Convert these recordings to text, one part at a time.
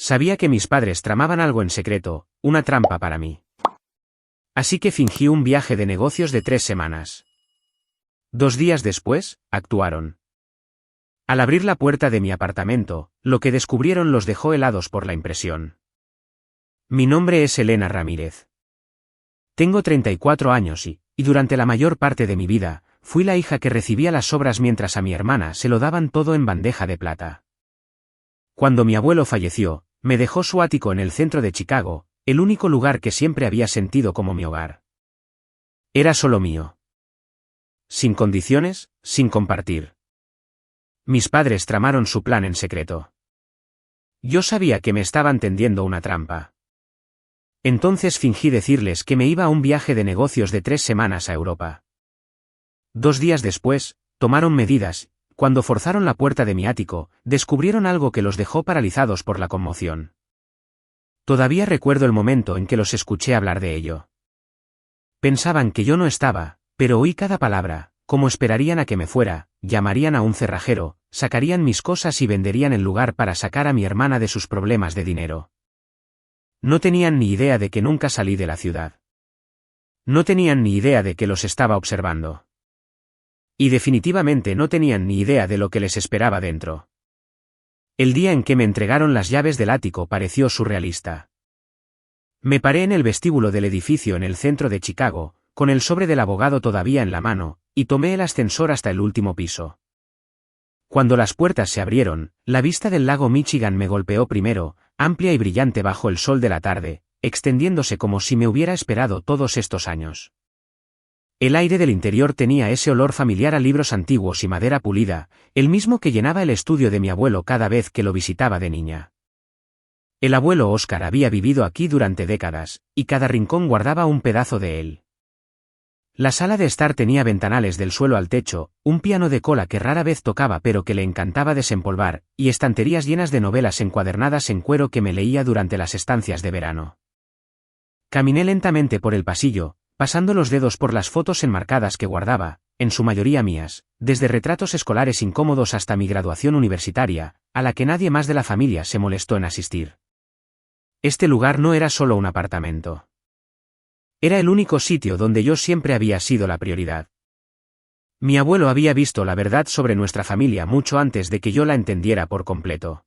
Sabía que mis padres tramaban algo en secreto, una trampa para mí. Así que fingí un viaje de negocios de 3 semanas. 2 días después, actuaron. Al abrir la puerta de mi apartamento, lo que descubrieron los dejó helados por la impresión. Mi nombre es Elena Ramírez. Tengo 34 años y durante la mayor parte de mi vida, fui la hija que recibía las sobras mientras a mi hermana se lo daban todo en bandeja de plata. Cuando mi abuelo falleció, me dejó su ático en el centro de Chicago, el único lugar que siempre había sentido como mi hogar. Era solo mío. Sin condiciones, sin compartir. Mis padres tramaron su plan en secreto. Yo sabía que me estaban tendiendo una trampa. Entonces fingí decirles que me iba a un viaje de negocios de 3 semanas a Europa. 2 días después, tomaron medidas. Cuando forzaron la puerta de mi ático, descubrieron algo que los dejó paralizados por la conmoción. Todavía recuerdo el momento en que los escuché hablar de ello. Pensaban que yo no estaba, pero oí cada palabra, como esperarían a que me fuera, llamarían a un cerrajero, sacarían mis cosas y venderían el lugar para sacar a mi hermana de sus problemas de dinero. No tenían ni idea de que nunca salí de la ciudad. No tenían ni idea de que los estaba observando. Y definitivamente no tenían ni idea de lo que les esperaba dentro. El día en que me entregaron las llaves del ático pareció surrealista. Me paré en el vestíbulo del edificio en el centro de Chicago, con el sobre del abogado todavía en la mano, y tomé el ascensor hasta el último piso. Cuando las puertas se abrieron, la vista del lago Michigan me golpeó primero, amplia y brillante bajo el sol de la tarde, extendiéndose como si me hubiera esperado todos estos años. El aire del interior tenía ese olor familiar a libros antiguos y madera pulida, el mismo que llenaba el estudio de mi abuelo cada vez que lo visitaba de niña. El abuelo Oscar había vivido aquí durante décadas, y cada rincón guardaba un pedazo de él. La sala de estar tenía ventanales del suelo al techo, un piano de cola que rara vez tocaba pero que le encantaba desempolvar, y estanterías llenas de novelas encuadernadas en cuero que me leía durante las estancias de verano. Caminé lentamente por el pasillo, pasando los dedos por las fotos enmarcadas que guardaba, en su mayoría mías, desde retratos escolares incómodos hasta mi graduación universitaria, a la que nadie más de la familia se molestó en asistir. Este lugar no era solo un apartamento. Era el único sitio donde yo siempre había sido la prioridad. Mi abuelo había visto la verdad sobre nuestra familia mucho antes de que yo la entendiera por completo.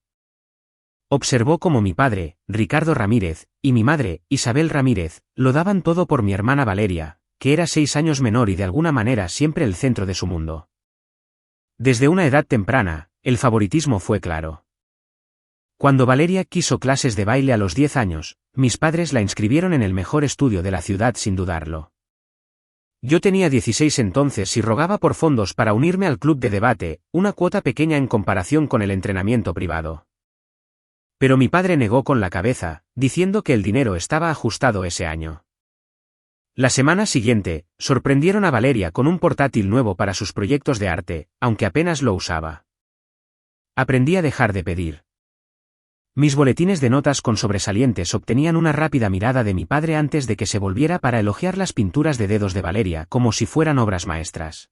Observó cómo mi padre, Ricardo Ramírez, y mi madre, Isabel Ramírez, lo daban todo por mi hermana Valeria, que era 6 años menor y de alguna manera siempre el centro de su mundo. Desde una edad temprana, el favoritismo fue claro. Cuando Valeria quiso clases de baile a los 10 años, mis padres la inscribieron en el mejor estudio de la ciudad sin dudarlo. Yo tenía 16 entonces y rogaba por fondos para unirme al club de debate, una cuota pequeña en comparación con el entrenamiento privado. Pero mi padre negó con la cabeza, diciendo que el dinero estaba ajustado ese año. La semana siguiente, sorprendieron a Valeria con un portátil nuevo para sus proyectos de arte, aunque apenas lo usaba. Aprendí a dejar de pedir. Mis boletines de notas con sobresalientes obtenían una rápida mirada de mi padre antes de que se volviera para elogiar las pinturas de dedos de Valeria como si fueran obras maestras.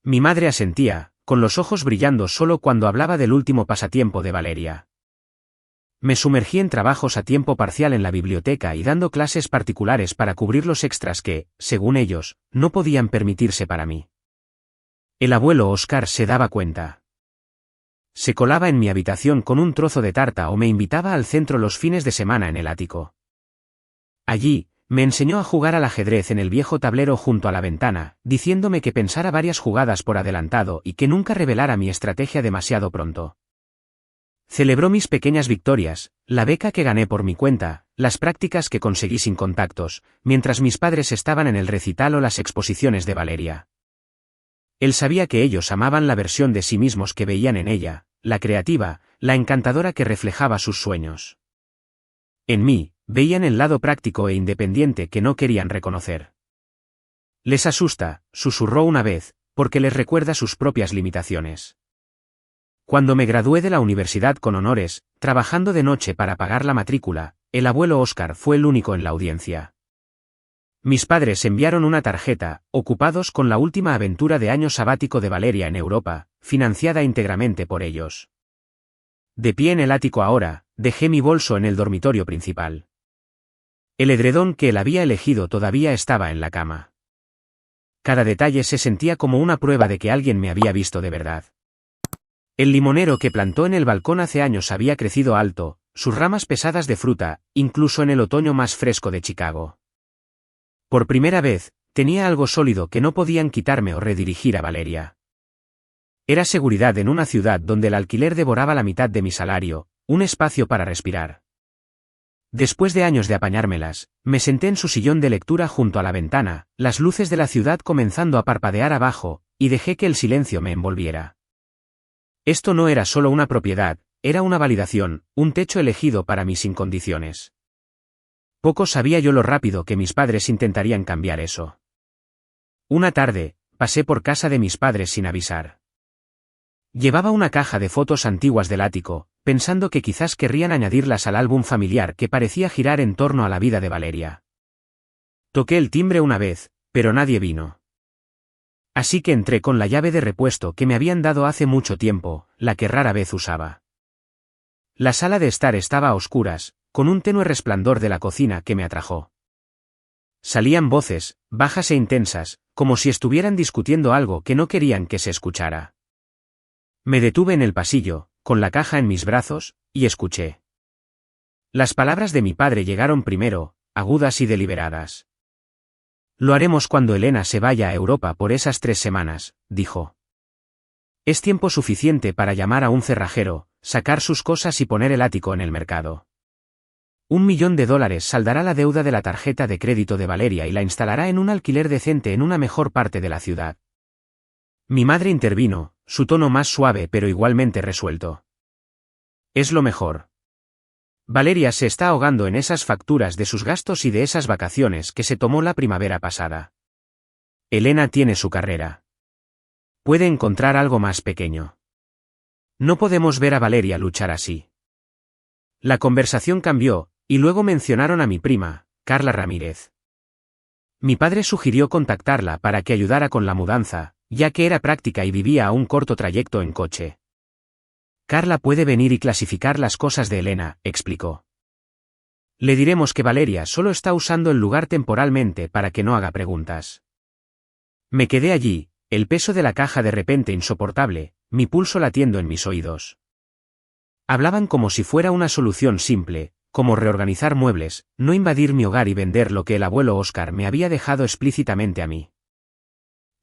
Mi madre asentía, con los ojos brillando solo cuando hablaba del último pasatiempo de Valeria. Me sumergí en trabajos a tiempo parcial en la biblioteca y dando clases particulares para cubrir los extras que, según ellos, no podían permitirse para mí. El abuelo Oscar se daba cuenta. Se colaba en mi habitación con un trozo de tarta o me invitaba al centro los fines de semana en el ático. Allí, me enseñó a jugar al ajedrez en el viejo tablero junto a la ventana, diciéndome que pensara varias jugadas por adelantado y que nunca revelara mi estrategia demasiado pronto. Celebró mis pequeñas victorias, la beca que gané por mi cuenta, las prácticas que conseguí sin contactos, mientras mis padres estaban en el recital o las exposiciones de Valeria. Él sabía que ellos amaban la versión de sí mismos que veían en ella, la creativa, la encantadora que reflejaba sus sueños. En mí, veían el lado práctico e independiente que no querían reconocer. Les asusta, susurró una vez, porque les recuerda sus propias limitaciones. Cuando me gradué de la universidad con honores, trabajando de noche para pagar la matrícula, el abuelo Oscar fue el único en la audiencia. Mis padres enviaron una tarjeta, ocupados con la última aventura de año sabático de Valeria en Europa, financiada íntegramente por ellos. De pie en el ático ahora, dejé mi bolso en el dormitorio principal. El edredón que él había elegido todavía estaba en la cama. Cada detalle se sentía como una prueba de que alguien me había visto de verdad. El limonero que plantó en el balcón hace años había crecido alto, sus ramas pesadas de fruta, incluso en el otoño más fresco de Chicago. Por primera vez, tenía algo sólido que no podían quitarme o redirigir a Valeria. Era seguridad en una ciudad donde el alquiler devoraba la mitad de mi salario, un espacio para respirar. Después de años de apañármelas, me senté en su sillón de lectura junto a la ventana, las luces de la ciudad comenzando a parpadear abajo, y dejé que el silencio me envolviera. Esto no era solo una propiedad, era una validación, un techo elegido para mí sin condiciones. Poco sabía yo lo rápido que mis padres intentarían cambiar eso. Una tarde, pasé por casa de mis padres sin avisar. Llevaba una caja de fotos antiguas del ático, pensando que quizás querrían añadirlas al álbum familiar que parecía girar en torno a la vida de Valeria. Toqué el timbre una vez, pero nadie vino. Así que entré con la llave de repuesto que me habían dado hace mucho tiempo, la que rara vez usaba. La sala de estar estaba a oscuras, con un tenue resplandor de la cocina que me atrajo. Salían voces, bajas e intensas, como si estuvieran discutiendo algo que no querían que se escuchara. Me detuve en el pasillo, con la caja en mis brazos, y escuché. Las palabras de mi padre llegaron primero, agudas y deliberadas. Lo haremos cuando Elena se vaya a Europa por esas 3 semanas, dijo. Es tiempo suficiente para llamar a un cerrajero, sacar sus cosas y poner el ático en el mercado. $1 millón saldará la deuda de la tarjeta de crédito de Valeria y la instalará en un alquiler decente en una mejor parte de la ciudad. Mi madre intervino, su tono más suave pero igualmente resuelto. Es lo mejor. Valeria se está ahogando en esas facturas de sus gastos y de esas vacaciones que se tomó la primavera pasada. Elena tiene su carrera. Puede encontrar algo más pequeño. No podemos ver a Valeria luchar así. La conversación cambió, y luego mencionaron a mi prima, Carla Ramírez. Mi padre sugirió contactarla para que ayudara con la mudanza, ya que era práctica y vivía a un corto trayecto en coche. Carla puede venir y clasificar las cosas de Elena, explicó. Le diremos que Valeria solo está usando el lugar temporalmente para que no haga preguntas. Me quedé allí, el peso de la caja de repente insoportable, mi pulso latiendo en mis oídos. Hablaban como si fuera una solución simple, como reorganizar muebles, no invadir mi hogar y vender lo que el abuelo Oscar me había dejado explícitamente a mí.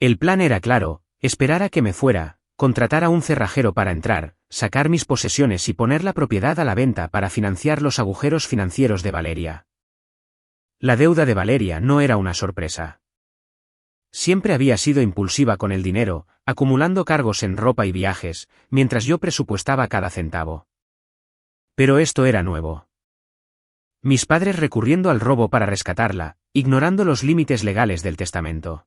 El plan era claro, esperar a que me fuera, contratar a un cerrajero para entrar, sacar mis posesiones y poner la propiedad a la venta para financiar los agujeros financieros de Valeria. La deuda de Valeria no era una sorpresa. Siempre había sido impulsiva con el dinero, acumulando cargos en ropa y viajes, mientras yo presupuestaba cada centavo. Pero esto era nuevo. Mis padres recurriendo al robo para rescatarla, ignorando los límites legales del testamento.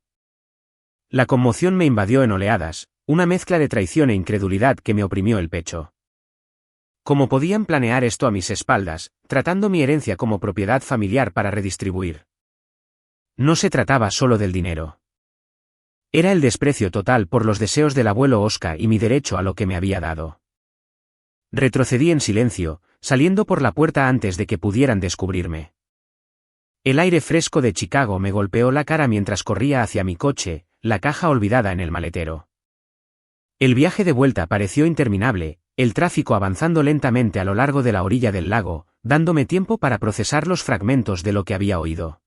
La conmoción me invadió en oleadas, una mezcla de traición e incredulidad que me oprimió el pecho. ¿Cómo podían planear esto a mis espaldas, tratando mi herencia como propiedad familiar para redistribuir? No se trataba solo del dinero. Era el desprecio total por los deseos del abuelo Oscar y mi derecho a lo que me había dado. Retrocedí en silencio, saliendo por la puerta antes de que pudieran descubrirme. El aire fresco de Chicago me golpeó la cara mientras corría hacia mi coche, la caja olvidada en el maletero. El viaje de vuelta pareció interminable, el tráfico avanzando lentamente a lo largo de la orilla del lago, dándome tiempo para procesar los fragmentos de lo que había oído.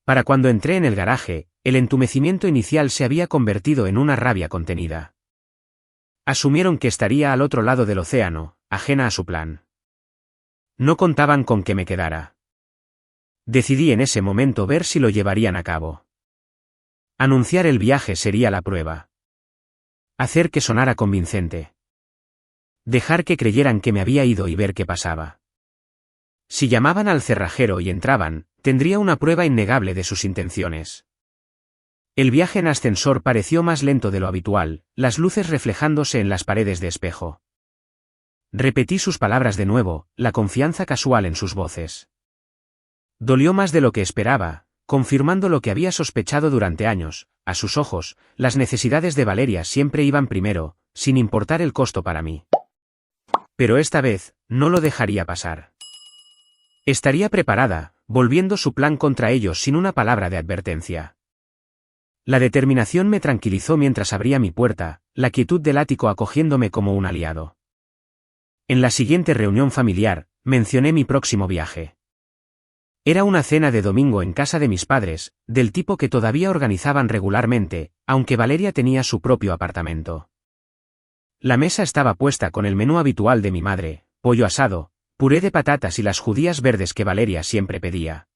Para cuando entré en el garaje, el entumecimiento inicial se había convertido en una rabia contenida. Asumieron que estaría al otro lado del océano, ajena a su plan. No contaban con que me quedara. Decidí en ese momento ver si lo llevarían a cabo. Anunciar el viaje sería la prueba. Hacer que sonara convincente. Dejar que creyeran que me había ido y ver qué pasaba. Si llamaban al cerrajero y entraban, tendría una prueba innegable de sus intenciones. El viaje en ascensor pareció más lento de lo habitual, las luces reflejándose en las paredes de espejo. Repetí sus palabras de nuevo, la confianza casual en sus voces. Dolió más de lo que esperaba, confirmando lo que había sospechado durante años. A sus ojos, las necesidades de Valeria siempre iban primero, sin importar el costo para mí. Pero esta vez, no lo dejaría pasar. Estaría preparada, volviendo su plan contra ellos sin una palabra de advertencia. La determinación me tranquilizó mientras abría mi puerta, la quietud del ático acogiéndome como un aliado. En la siguiente reunión familiar, mencioné mi próximo viaje. Era una cena de domingo en casa de mis padres, del tipo que todavía organizaban regularmente, aunque Valeria tenía su propio apartamento. La mesa estaba puesta con el menú habitual de mi madre, pollo asado, puré de patatas y las judías verdes que Valeria siempre pedía.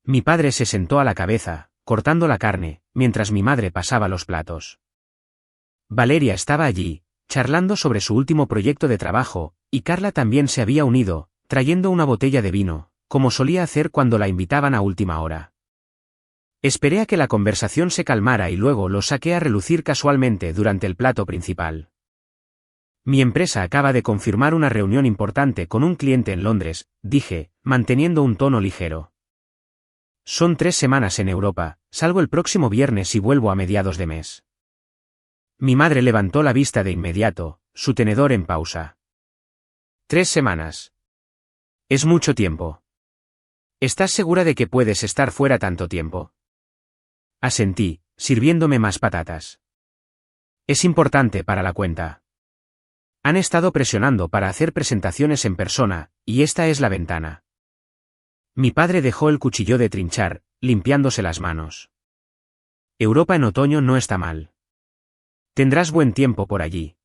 Mi padre se sentó a la cabeza, cortando la carne, mientras mi madre pasaba los platos. Valeria estaba allí, charlando sobre su último proyecto de trabajo, y Carla también se había unido, trayendo una botella de vino, como solía hacer cuando la invitaban a última hora. Esperé a que la conversación se calmara y luego lo saqué a relucir casualmente durante el plato principal. Mi empresa acaba de confirmar una reunión importante con un cliente en Londres, dije, manteniendo un tono ligero. Son 3 semanas en Europa, salgo el próximo viernes y vuelvo a mediados de mes. Mi madre levantó la vista de inmediato, su tenedor en pausa. 3 semanas. Es mucho tiempo. ¿Estás segura de que puedes estar fuera tanto tiempo? Asentí, sirviéndome más patatas. Es importante para la cuenta. Han estado presionando para hacer presentaciones en persona, y esta es la ventana. Mi padre dejó el cuchillo de trinchar, limpiándose las manos. Europa en otoño no está mal. Tendrás buen tiempo por allí.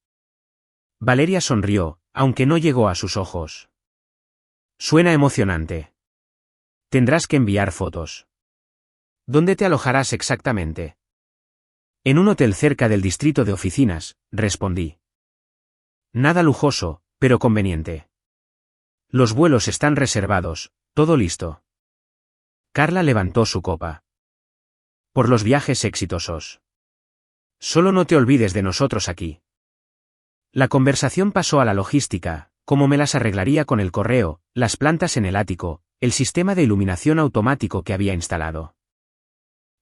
Valeria sonrió, aunque no llegó a sus ojos. Suena emocionante. Tendrás que enviar fotos. ¿Dónde te alojarás exactamente? En un hotel cerca del distrito de oficinas, respondí. Nada lujoso, pero conveniente. Los vuelos están reservados, todo listo. Carla levantó su copa. Por los viajes exitosos. Solo no te olvides de nosotros aquí. La conversación pasó a la logística, cómo me las arreglaría con el correo, las plantas en el ático, el sistema de iluminación automático que había instalado.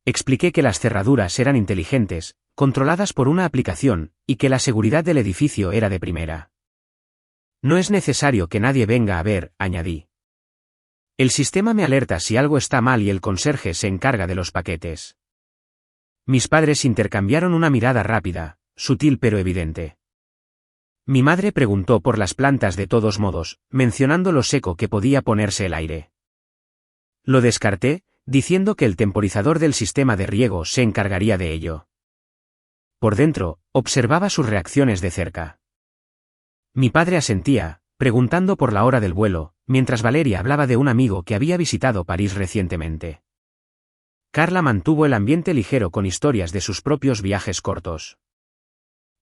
Expliqué que las cerraduras eran inteligentes, controladas por una aplicación, y que la seguridad del edificio era de primera. No es necesario que nadie venga a ver, añadí. El sistema me alerta si algo está mal y el conserje se encarga de los paquetes. Mis padres intercambiaron una mirada rápida, sutil pero evidente. Mi madre preguntó por las plantas de todos modos, mencionando lo seco que podía ponerse el aire. Lo descarté, diciendo que el temporizador del sistema de riego se encargaría de ello. Por dentro, observaba sus reacciones de cerca. Mi padre asentía, preguntando por la hora del vuelo, mientras Valeria hablaba de un amigo que había visitado París recientemente. Carla mantuvo el ambiente ligero con historias de sus propios viajes cortos.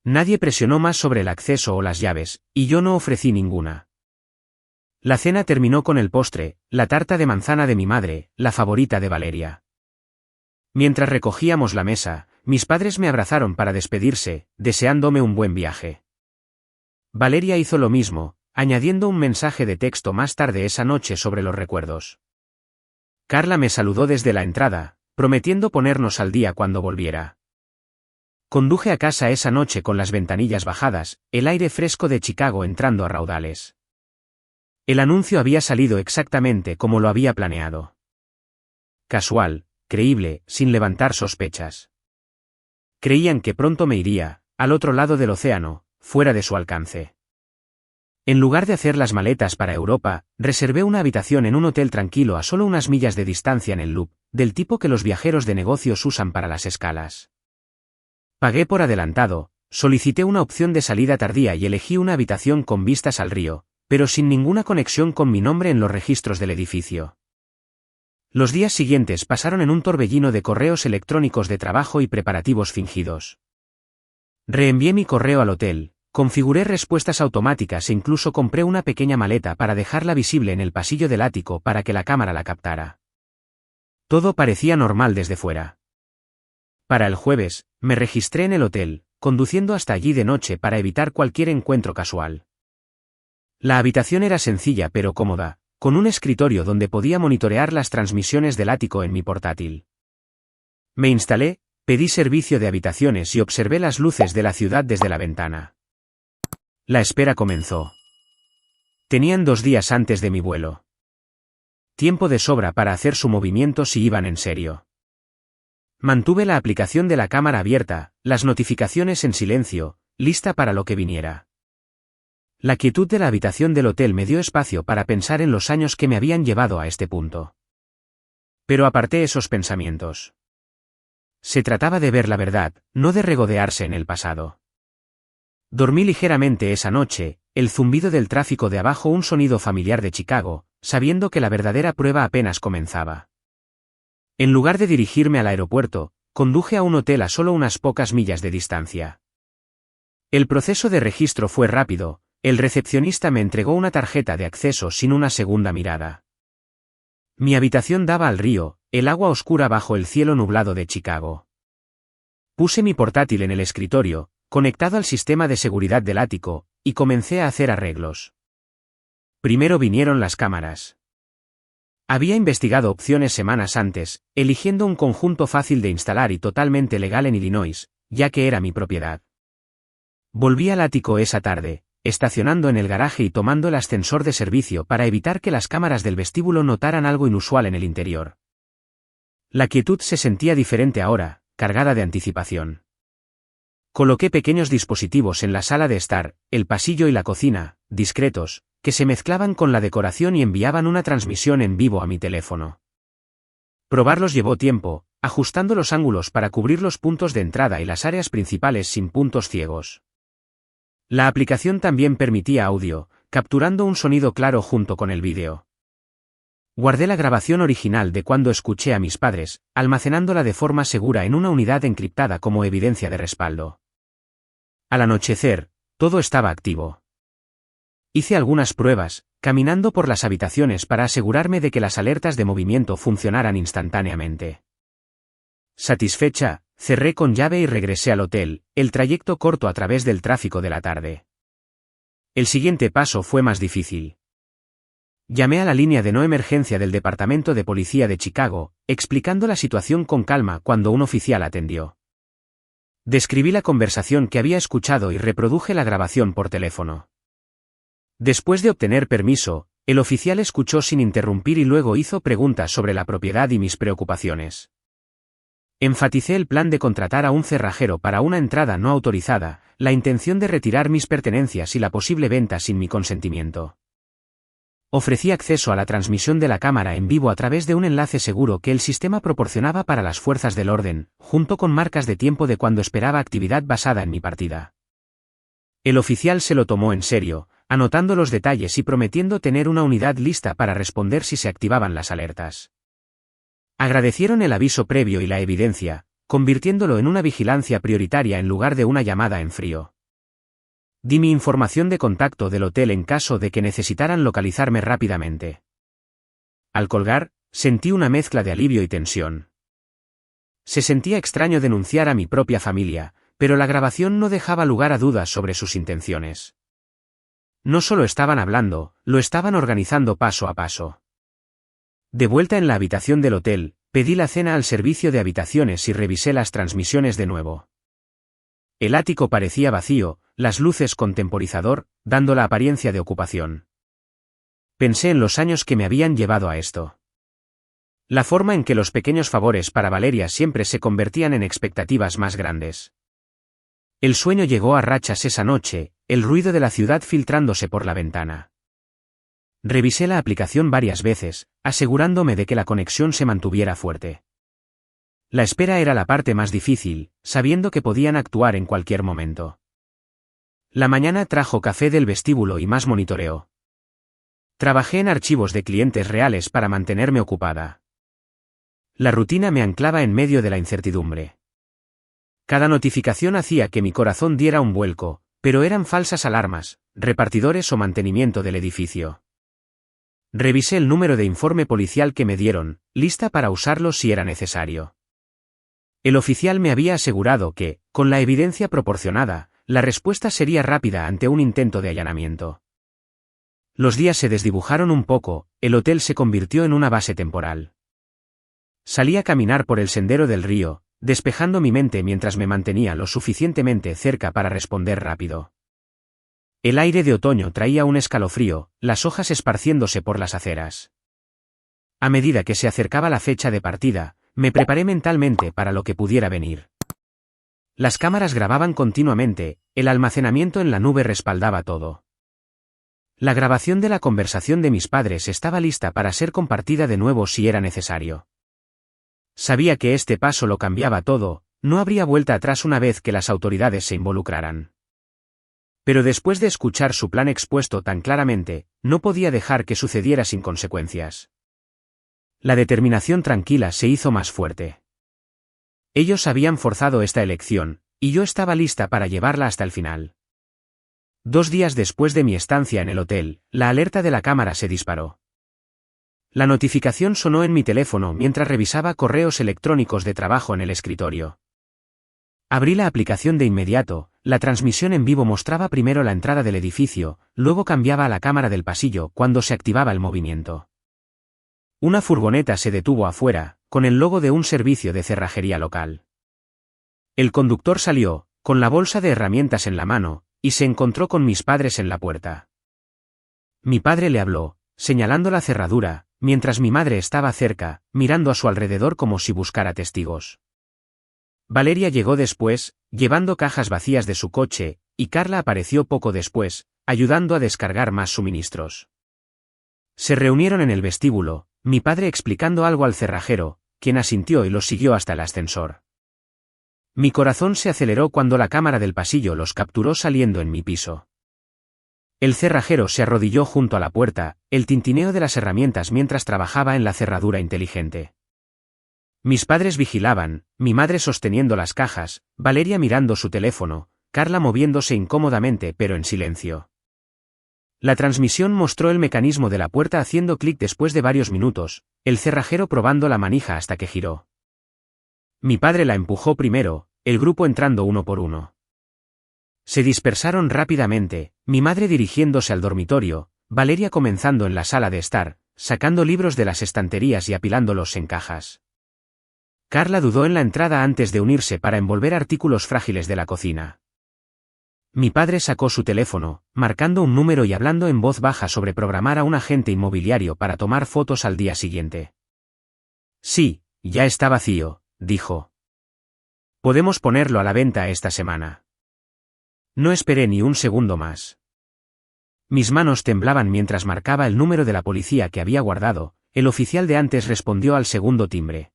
Nadie presionó más sobre el acceso o las llaves, y yo no ofrecí ninguna. La cena terminó con el postre, la tarta de manzana de mi madre, la favorita de Valeria. Mientras recogíamos la mesa, mis padres me abrazaron para despedirse, deseándome un buen viaje. Valeria hizo lo mismo, añadiendo un mensaje de texto más tarde esa noche sobre los recuerdos. Carla me saludó desde la entrada, prometiendo ponernos al día cuando volviera. Conduje a casa esa noche con las ventanillas bajadas, el aire fresco de Chicago entrando a raudales. El anuncio había salido exactamente como lo había planeado. Casual, creíble, sin levantar sospechas. Creían que pronto me iría, al otro lado del océano, fuera de su alcance. En lugar de hacer las maletas para Europa, reservé una habitación en un hotel tranquilo a solo unas millas de distancia en el Loop, del tipo que los viajeros de negocios usan para las escalas. Pagué por adelantado, solicité una opción de salida tardía y elegí una habitación con vistas al río, pero sin ninguna conexión con mi nombre en los registros del edificio. Los días siguientes pasaron en un torbellino de correos electrónicos de trabajo y preparativos fingidos. Reenvié mi correo al hotel, configuré respuestas automáticas e incluso compré una pequeña maleta para dejarla visible en el pasillo del ático para que la cámara la captara. Todo parecía normal desde fuera. Para el jueves, me registré en el hotel, conduciendo hasta allí de noche para evitar cualquier encuentro casual. La habitación era sencilla pero cómoda, con un escritorio donde podía monitorear las transmisiones del ático en mi portátil. Me instalé, pedí servicio de habitaciones y observé las luces de la ciudad desde la ventana. La espera comenzó. Tenían 2 días antes de mi vuelo. Tiempo de sobra para hacer su movimiento si iban en serio. Mantuve la aplicación de la cámara abierta, las notificaciones en silencio, lista para lo que viniera. La quietud de la habitación del hotel me dio espacio para pensar en los años que me habían llevado a este punto. Pero aparté esos pensamientos. Se trataba de ver la verdad, no de regodearse en el pasado. Dormí ligeramente esa noche, el zumbido del tráfico de abajo un sonido familiar de Chicago, sabiendo que la verdadera prueba apenas comenzaba. En lugar de dirigirme al aeropuerto, conduje a un hotel a solo unas pocas millas de distancia. El proceso de registro fue rápido, el recepcionista me entregó una tarjeta de acceso sin una segunda mirada. Mi habitación daba al río, el agua oscura bajo el cielo nublado de Chicago. Puse mi portátil en el escritorio, conectado al sistema de seguridad del ático, y comencé a hacer arreglos. Primero vinieron las cámaras. Había investigado opciones semanas antes, eligiendo un conjunto fácil de instalar y totalmente legal en Illinois, ya que era mi propiedad. Volví al ático esa tarde, estacionando en el garaje y tomando el ascensor de servicio para evitar que las cámaras del vestíbulo notaran algo inusual en el interior. La quietud se sentía diferente ahora, cargada de anticipación. Coloqué pequeños dispositivos en la sala de estar, el pasillo y la cocina, discretos, que se mezclaban con la decoración y enviaban una transmisión en vivo a mi teléfono. Probarlos llevó tiempo, ajustando los ángulos para cubrir los puntos de entrada y las áreas principales sin puntos ciegos. La aplicación también permitía audio, capturando un sonido claro junto con el vídeo. Guardé la grabación original de cuando escuché a mis padres, almacenándola de forma segura en una unidad encriptada como evidencia de respaldo. Al anochecer, todo estaba activo. Hice algunas pruebas, caminando por las habitaciones para asegurarme de que las alertas de movimiento funcionaran instantáneamente. Satisfecha, cerré con llave y regresé al hotel, el trayecto corto a través del tráfico de la tarde. El siguiente paso fue más difícil. Llamé a la línea de no emergencia del Departamento de Policía de Chicago, explicando la situación con calma cuando un oficial atendió. Describí la conversación que había escuchado y reproduje la grabación por teléfono. Después de obtener permiso, el oficial escuchó sin interrumpir y luego hizo preguntas sobre la propiedad y mis preocupaciones. Enfaticé el plan de contratar a un cerrajero para una entrada no autorizada, la intención de retirar mis pertenencias y la posible venta sin mi consentimiento. Ofrecí acceso a la transmisión de la cámara en vivo a través de un enlace seguro que el sistema proporcionaba para las fuerzas del orden, junto con marcas de tiempo de cuando esperaba actividad basada en mi partida. El oficial se lo tomó en serio, anotando los detalles y prometiendo tener una unidad lista para responder si se activaban las alertas. Agradecieron el aviso previo y la evidencia, convirtiéndolo en una vigilancia prioritaria en lugar de una llamada en frío. Di mi información de contacto del hotel en caso de que necesitaran localizarme rápidamente. Al colgar, sentí una mezcla de alivio y tensión. Se sentía extraño denunciar a mi propia familia, pero la grabación no dejaba lugar a dudas sobre sus intenciones. No solo estaban hablando, lo estaban organizando paso a paso. De vuelta en la habitación del hotel, pedí la cena al servicio de habitaciones y revisé las transmisiones de nuevo. El ático parecía vacío, las luces con temporizador, dando la apariencia de ocupación. Pensé en los años que me habían llevado a esto. La forma en que los pequeños favores para Valeria siempre se convertían en expectativas más grandes. El sueño llegó a rachas esa noche, el ruido de la ciudad filtrándose por la ventana. Revisé la aplicación varias veces, asegurándome de que la conexión se mantuviera fuerte. La espera era la parte más difícil, sabiendo que podían actuar en cualquier momento. La mañana trajo café del vestíbulo y más monitoreo. Trabajé en archivos de clientes reales para mantenerme ocupada. La rutina me anclaba en medio de la incertidumbre. Cada notificación hacía que mi corazón diera un vuelco, pero eran falsas alarmas, repartidores o mantenimiento del edificio. Revisé el número de informe policial que me dieron, lista para usarlo si era necesario. El oficial me había asegurado que, con la evidencia proporcionada, la respuesta sería rápida ante un intento de allanamiento. Los días se desdibujaron un poco, el hotel se convirtió en una base temporal. Salí a caminar por el sendero del río, despejando mi mente mientras me mantenía lo suficientemente cerca para responder rápido. El aire de otoño traía un escalofrío, las hojas esparciéndose por las aceras. A medida que se acercaba la fecha de partida, me preparé mentalmente para lo que pudiera venir. Las cámaras grababan continuamente, el almacenamiento en la nube respaldaba todo. La grabación de la conversación de mis padres estaba lista para ser compartida de nuevo si era necesario. Sabía que este paso lo cambiaba todo, no habría vuelta atrás una vez que las autoridades se involucraran. Pero después de escuchar su plan expuesto tan claramente, no podía dejar que sucediera sin consecuencias. La determinación tranquila se hizo más fuerte. Ellos habían forzado esta elección, y yo estaba lista para llevarla hasta el final. 2 días después de mi estancia en el hotel, la alerta de la cámara se disparó. La notificación sonó en mi teléfono mientras revisaba correos electrónicos de trabajo en el escritorio. Abrí la aplicación de inmediato, la transmisión en vivo mostraba primero la entrada del edificio, luego cambiaba a la cámara del pasillo cuando se activaba el movimiento. Una furgoneta se detuvo afuera, con el logo de un servicio de cerrajería local. El conductor salió, con la bolsa de herramientas en la mano, y se encontró con mis padres en la puerta. Mi padre le habló, señalando la cerradura, mientras mi madre estaba cerca, mirando a su alrededor como si buscara testigos. Valeria llegó después, llevando cajas vacías de su coche, y Carla apareció poco después, ayudando a descargar más suministros. Se reunieron en el vestíbulo, mi padre explicando algo al cerrajero, quien asintió y los siguió hasta el ascensor. Mi corazón se aceleró cuando la cámara del pasillo los capturó saliendo en mi piso. El cerrajero se arrodilló junto a la puerta, el tintineo de las herramientas mientras trabajaba en la cerradura inteligente. Mis padres vigilaban, mi madre sosteniendo las cajas, Valeria mirando su teléfono, Carla moviéndose incómodamente pero en silencio. La transmisión mostró el mecanismo de la puerta haciendo clic después de varios minutos, el cerrajero probando la manija hasta que giró. Mi padre la empujó primero, el grupo entrando uno por uno. Se dispersaron rápidamente, mi madre dirigiéndose al dormitorio, Valeria comenzando en la sala de estar, sacando libros de las estanterías y apilándolos en cajas. Carla dudó en la entrada antes de unirse para envolver artículos frágiles de la cocina. Mi padre sacó su teléfono, marcando un número y hablando en voz baja sobre programar a un agente inmobiliario para tomar fotos al día siguiente. Sí, ya está vacío, dijo. Podemos ponerlo a la venta esta semana. No esperé ni un segundo más. Mis manos temblaban mientras marcaba el número de la policía que había guardado, el oficial de antes respondió al segundo timbre.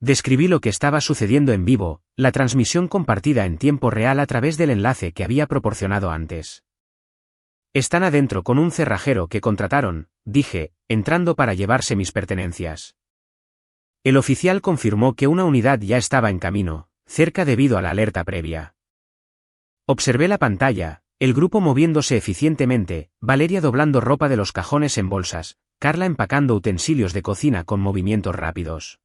Describí lo que estaba sucediendo en vivo, la transmisión compartida en tiempo real a través del enlace que había proporcionado antes. Están adentro con un cerrajero que contrataron, dije, entrando para llevarse mis pertenencias. El oficial confirmó que una unidad ya estaba en camino, cerca debido a la alerta previa. Observé la pantalla, el grupo moviéndose eficientemente, Valeria doblando ropa de los cajones en bolsas, Carla empacando utensilios de cocina con movimientos rápidos.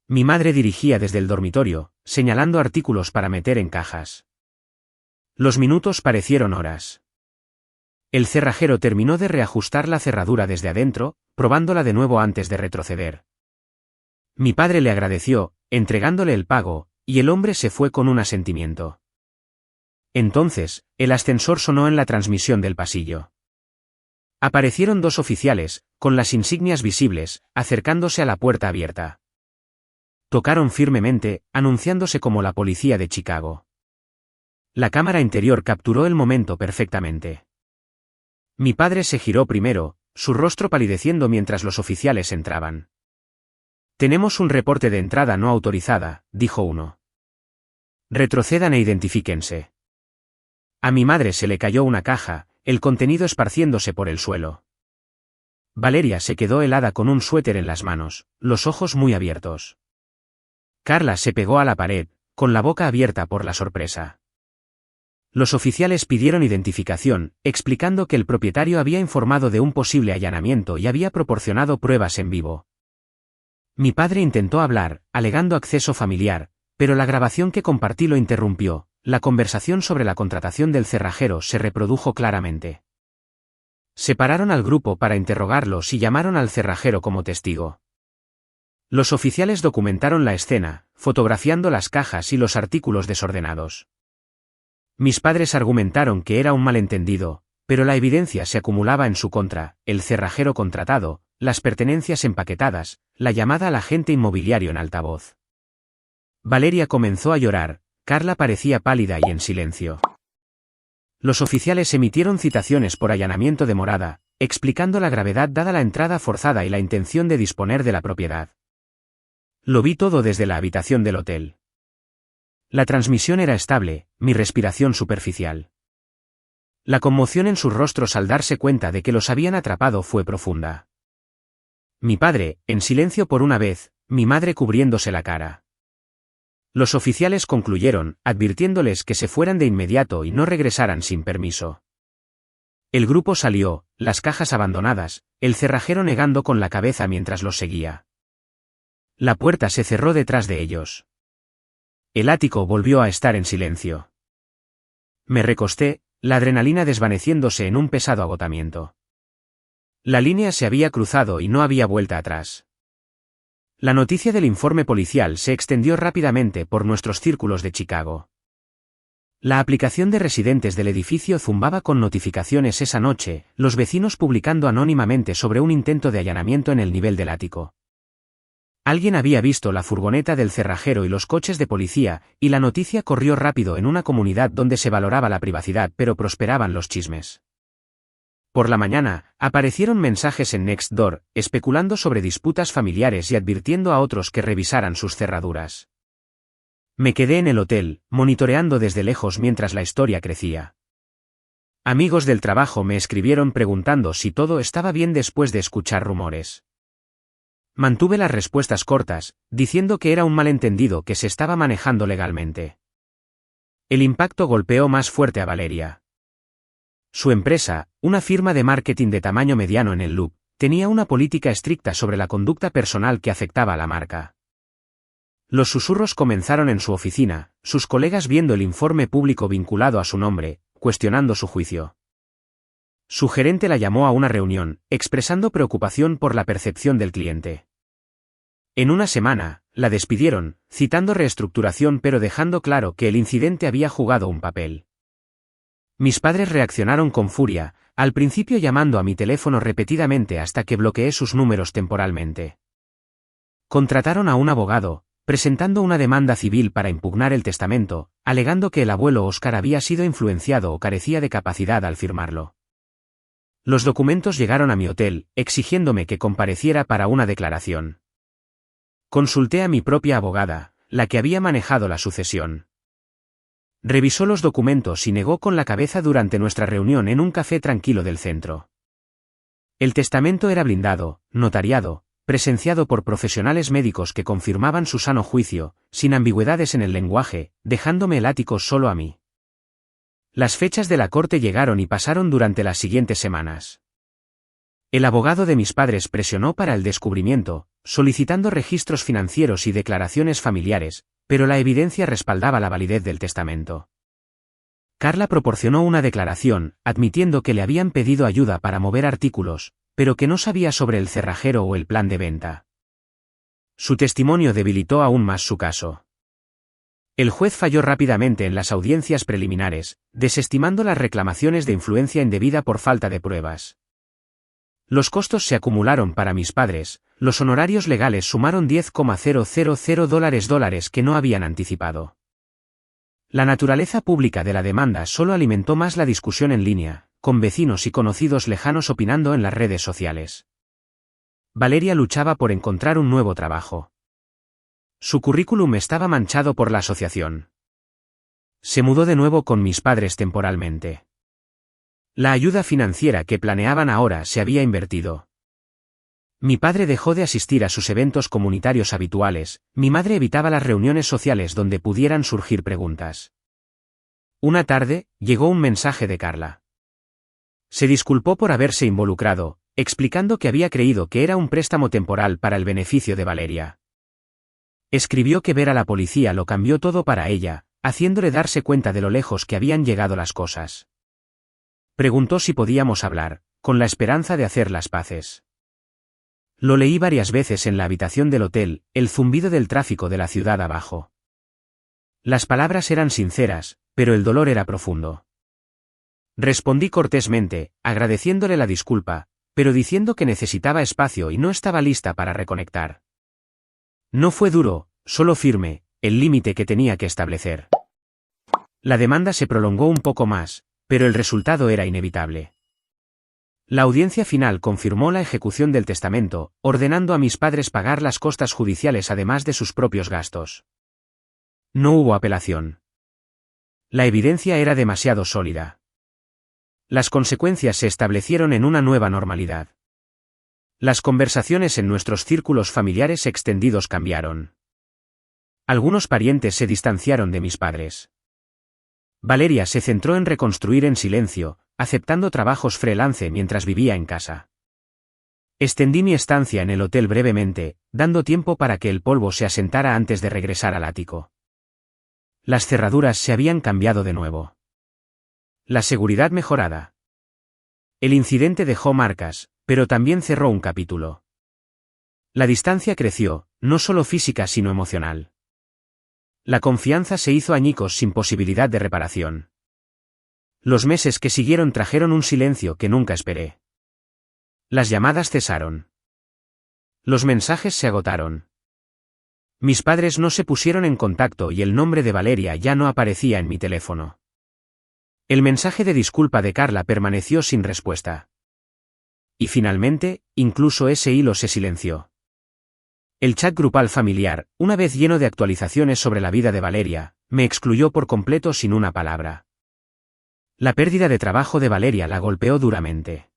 Mi madre dirigía desde el dormitorio, señalando artículos para meter en cajas. Los minutos parecieron horas. El cerrajero terminó de reajustar la cerradura desde adentro, probándola de nuevo antes de retroceder. Mi padre le agradeció, entregándole el pago, y el hombre se fue con un asentimiento. Entonces, el ascensor sonó en la transmisión del pasillo. Aparecieron 2 oficiales, con las insignias visibles, acercándose a la puerta abierta. Tocaron firmemente, anunciándose como la policía de Chicago. La cámara interior capturó el momento perfectamente. Mi padre se giró primero, su rostro palideciendo mientras los oficiales entraban. Tenemos un reporte de entrada no autorizada, dijo uno. Retrocedan e identifíquense. A mi madre se le cayó una caja, el contenido esparciéndose por el suelo. Valeria se quedó helada con un suéter en las manos, los ojos muy abiertos. Carla se pegó a la pared, con la boca abierta por la sorpresa. Los oficiales pidieron identificación, explicando que el propietario había informado de un posible allanamiento y había proporcionado pruebas en vivo. Mi padre intentó hablar, alegando acceso familiar, pero la grabación que compartí lo interrumpió, la conversación sobre la contratación del cerrajero se reprodujo claramente. Separaron al grupo para interrogarlos y llamaron al cerrajero como testigo. Los oficiales documentaron la escena, fotografiando las cajas y los artículos desordenados. Mis padres argumentaron que era un malentendido, pero la evidencia se acumulaba en su contra: el cerrajero contratado, las pertenencias empaquetadas, la llamada al agente inmobiliario en altavoz. Valeria comenzó a llorar. Carla parecía pálida y en silencio. Los oficiales emitieron citaciones por allanamiento de morada, explicando la gravedad dada la entrada forzada y la intención de disponer de la propiedad. Lo vi todo desde la habitación del hotel. La transmisión era estable, mi respiración superficial. La conmoción en sus rostros al darse cuenta de que los habían atrapado fue profunda. Mi padre, en silencio por una vez, mi madre cubriéndose la cara. Los oficiales concluyeron, advirtiéndoles que se fueran de inmediato y no regresaran sin permiso. El grupo salió, las cajas abandonadas, el cerrajero negando con la cabeza mientras los seguía. La puerta se cerró detrás de ellos. El ático volvió a estar en silencio. Me recosté, la adrenalina desvaneciéndose en un pesado agotamiento. La línea se había cruzado y no había vuelta atrás. La noticia del informe policial se extendió rápidamente por nuestros círculos de Chicago. La aplicación de residentes del edificio zumbaba con notificaciones esa noche, los vecinos publicando anónimamente sobre un intento de allanamiento en el nivel del ático. Alguien había visto la furgoneta del cerrajero y los coches de policía, y la noticia corrió rápido en una comunidad donde se valoraba la privacidad pero prosperaban los chismes. Por la mañana, aparecieron mensajes en Nextdoor, especulando sobre disputas familiares y advirtiendo a otros que revisaran sus cerraduras. Me quedé en el hotel, monitoreando desde lejos mientras la historia crecía. Amigos del trabajo me escribieron preguntando si todo estaba bien después de escuchar rumores. Mantuve las respuestas cortas, diciendo que era un malentendido que se estaba manejando legalmente. El impacto golpeó más fuerte a Valeria. Su empresa, una firma de marketing de tamaño mediano en el Loop, tenía una política estricta sobre la conducta personal que afectaba a la marca. Los susurros comenzaron en su oficina, sus colegas viendo el informe público vinculado a su nombre, cuestionando su juicio. Su gerente la llamó a una reunión, expresando preocupación por la percepción del cliente. En una semana, la despidieron, citando reestructuración pero dejando claro que el incidente había jugado un papel. Mis padres reaccionaron con furia, al principio llamando a mi teléfono repetidamente hasta que bloqueé sus números temporalmente. Contrataron a un abogado, presentando una demanda civil para impugnar el testamento, alegando que el abuelo Oscar había sido influenciado o carecía de capacidad al firmarlo. Los documentos llegaron a mi hotel, exigiéndome que compareciera para una declaración. Consulté a mi propia abogada, la que había manejado la sucesión. Revisó los documentos y negó con la cabeza durante nuestra reunión en un café tranquilo del centro. El testamento era blindado, notariado, presenciado por profesionales médicos que confirmaban su sano juicio, sin ambigüedades en el lenguaje, dejándome el ático solo a mí. Las fechas de la corte llegaron y pasaron durante las siguientes semanas. El abogado de mis padres presionó para el descubrimiento, solicitando registros financieros y declaraciones familiares, pero la evidencia respaldaba la validez del testamento. Carla proporcionó una declaración, admitiendo que le habían pedido ayuda para mover artículos, pero que no sabía sobre el cerrajero o el plan de venta. Su testimonio debilitó aún más su caso. El juez falló rápidamente en las audiencias preliminares, desestimando las reclamaciones de influencia indebida por falta de pruebas. Los costos se acumularon para mis padres, los honorarios legales sumaron $10,000 que no habían anticipado. La naturaleza pública de la demanda solo alimentó más la discusión en línea, con vecinos y conocidos lejanos opinando en las redes sociales. Valeria luchaba por encontrar un nuevo trabajo. Su currículum estaba manchado por la asociación. Se mudó de nuevo con mis padres temporalmente. La ayuda financiera que planeaban ahora se había invertido. Mi padre dejó de asistir a sus eventos comunitarios habituales, mi madre evitaba las reuniones sociales donde pudieran surgir preguntas. Una tarde, llegó un mensaje de Carla. Se disculpó por haberse involucrado, explicando que había creído que era un préstamo temporal para el beneficio de Valeria. Escribió que ver a la policía lo cambió todo para ella, haciéndole darse cuenta de lo lejos que habían llegado las cosas. Preguntó si podíamos hablar, con la esperanza de hacer las paces. Lo leí varias veces en la habitación del hotel, el zumbido del tráfico de la ciudad abajo. Las palabras eran sinceras, pero el dolor era profundo. Respondí cortésmente, agradeciéndole la disculpa, pero diciendo que necesitaba espacio y no estaba lista para reconectar. No fue duro, solo firme, el límite que tenía que establecer. La demanda se prolongó un poco más, pero el resultado era inevitable. La audiencia final confirmó la ejecución del testamento, ordenando a mis padres pagar las costas judiciales además de sus propios gastos. No hubo apelación. La evidencia era demasiado sólida. Las consecuencias se establecieron en una nueva normalidad. Las conversaciones en nuestros círculos familiares extendidos cambiaron. Algunos parientes se distanciaron de mis padres. Valeria se centró en reconstruir en silencio, aceptando trabajos freelance mientras vivía en casa. Extendí mi estancia en el hotel brevemente, dando tiempo para que el polvo se asentara antes de regresar al ático. Las cerraduras se habían cambiado de nuevo. La seguridad mejorada. El incidente dejó marcas, pero también cerró un capítulo. La distancia creció, no solo física sino emocional. La confianza se hizo añicos sin posibilidad de reparación. Los meses que siguieron trajeron un silencio que nunca esperé. Las llamadas cesaron. Los mensajes se agotaron. Mis padres no se pusieron en contacto y el nombre de Valeria ya no aparecía en mi teléfono. El mensaje de disculpa de Carla permaneció sin respuesta. Y finalmente, incluso ese hilo se silenció. El chat grupal familiar, una vez lleno de actualizaciones sobre la vida de Valeria, me excluyó por completo sin una palabra. La pérdida de trabajo de Valeria la golpeó duramente.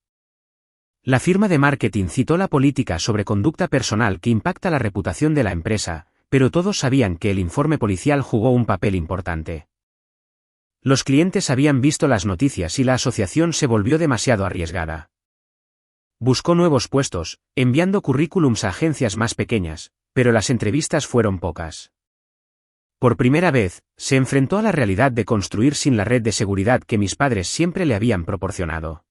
La firma de marketing citó la política sobre conducta personal que impacta la reputación de la empresa, pero todos sabían que el informe policial jugó un papel importante. Los clientes habían visto las noticias y la asociación se volvió demasiado arriesgada. Buscó nuevos puestos, enviando currículums a agencias más pequeñas, pero las entrevistas fueron pocas. Por primera vez, se enfrentó a la realidad de construir sin la red de seguridad que mis padres siempre le habían proporcionado.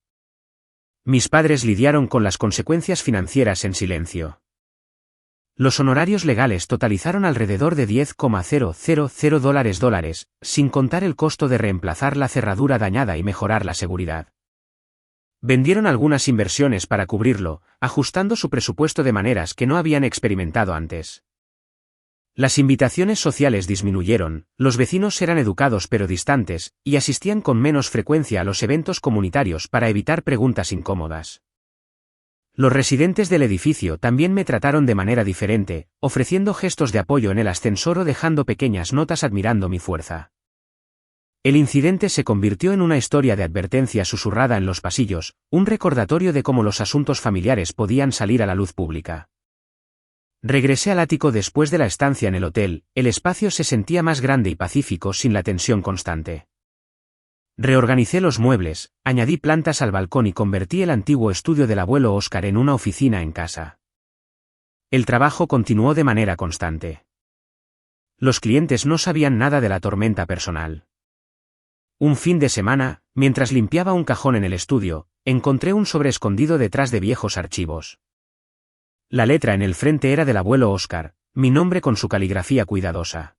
Mis padres lidiaron con las consecuencias financieras en silencio. Los honorarios legales totalizaron alrededor de $10,000, sin contar el costo de reemplazar la cerradura dañada y mejorar la seguridad. Vendieron algunas inversiones para cubrirlo, ajustando su presupuesto de maneras que no habían experimentado antes. Las invitaciones sociales disminuyeron, los vecinos eran educados pero distantes, y asistían con menos frecuencia a los eventos comunitarios para evitar preguntas incómodas. Los residentes del edificio también me trataron de manera diferente, ofreciendo gestos de apoyo en el ascensor o dejando pequeñas notas admirando mi fuerza. El incidente se convirtió en una historia de advertencia susurrada en los pasillos, un recordatorio de cómo los asuntos familiares podían salir a la luz pública. Regresé al ático después de la estancia en el hotel, el espacio se sentía más grande y pacífico sin la tensión constante. Reorganicé los muebles, añadí plantas al balcón y convertí el antiguo estudio del abuelo Óscar en una oficina en casa. El trabajo continuó de manera constante. Los clientes no sabían nada de la tormenta personal. Un fin de semana, mientras limpiaba un cajón en el estudio, encontré un sobre escondido detrás de viejos archivos. La letra en el frente era del abuelo Óscar, mi nombre con su caligrafía cuidadosa.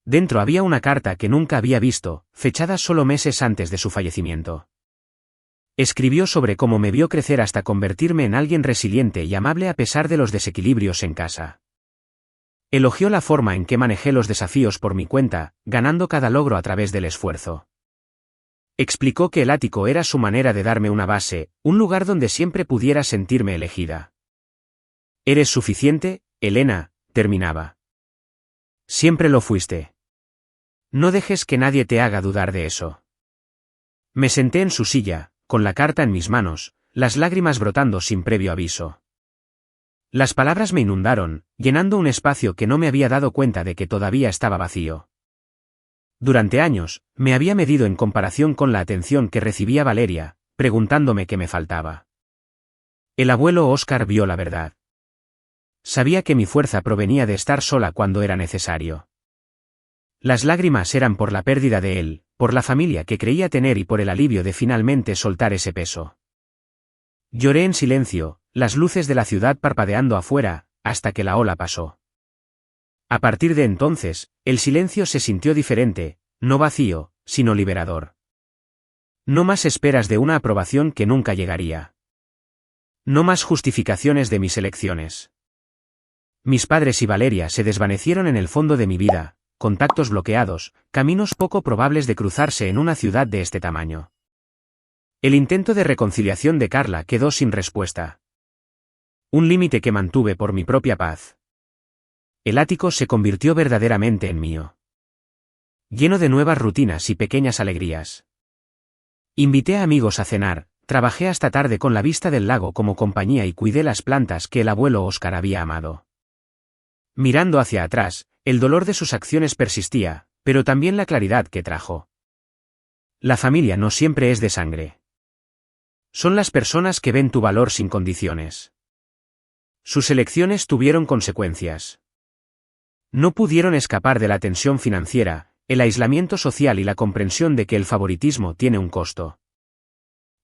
Dentro había una carta que nunca había visto, fechada solo meses antes de su fallecimiento. Escribió sobre cómo me vio crecer hasta convertirme en alguien resiliente y amable a pesar de los desequilibrios en casa. Elogió la forma en que manejé los desafíos por mi cuenta, ganando cada logro a través del esfuerzo. Explicó que el ático era su manera de darme una base, un lugar donde siempre pudiera sentirme elegida. «Eres suficiente, Elena», terminaba. «Siempre lo fuiste. No dejes que nadie te haga dudar de eso». Me senté en su silla, con la carta en mis manos, las lágrimas brotando sin previo aviso. Las palabras me inundaron, llenando un espacio que no me había dado cuenta de que todavía estaba vacío. Durante años, me había medido en comparación con la atención que recibía Valeria, preguntándome qué me faltaba. El abuelo Óscar vio la verdad. Sabía que mi fuerza provenía de estar sola cuando era necesario. Las lágrimas eran por la pérdida de él, por la familia que creía tener y por el alivio de finalmente soltar ese peso. Lloré en silencio, las luces de la ciudad parpadeando afuera, hasta que la ola pasó. A partir de entonces, el silencio se sintió diferente, No vacío, sino liberador. No más esperas de una aprobación que nunca llegaría. No más justificaciones de mis elecciones. Mis padres y Valeria se desvanecieron en el fondo de mi vida, contactos bloqueados, caminos poco probables de cruzarse en una ciudad de este tamaño. El intento de reconciliación de Carla quedó sin respuesta. Un límite que mantuve por mi propia paz. El ático se convirtió verdaderamente en mío. Lleno de nuevas rutinas y pequeñas alegrías. Invité a amigos a cenar, trabajé hasta tarde con la vista del lago como compañía y cuidé las plantas que el abuelo Óscar había amado. Mirando hacia atrás, el dolor de sus acciones persistía, pero también la claridad que trajo. La familia no siempre es de sangre. Son las personas que ven tu valor sin condiciones. Sus elecciones tuvieron consecuencias. No pudieron escapar de la tensión financiera, el aislamiento social y la comprensión de que el favoritismo tiene un costo.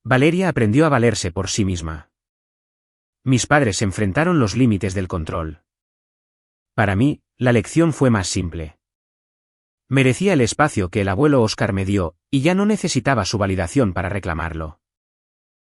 Valeria aprendió a valerse por sí misma. Mis padres enfrentaron los límites del control. Para mí, la lección fue más simple. Merecía el espacio que el abuelo Óscar me dio, y ya no necesitaba su validación para reclamarlo.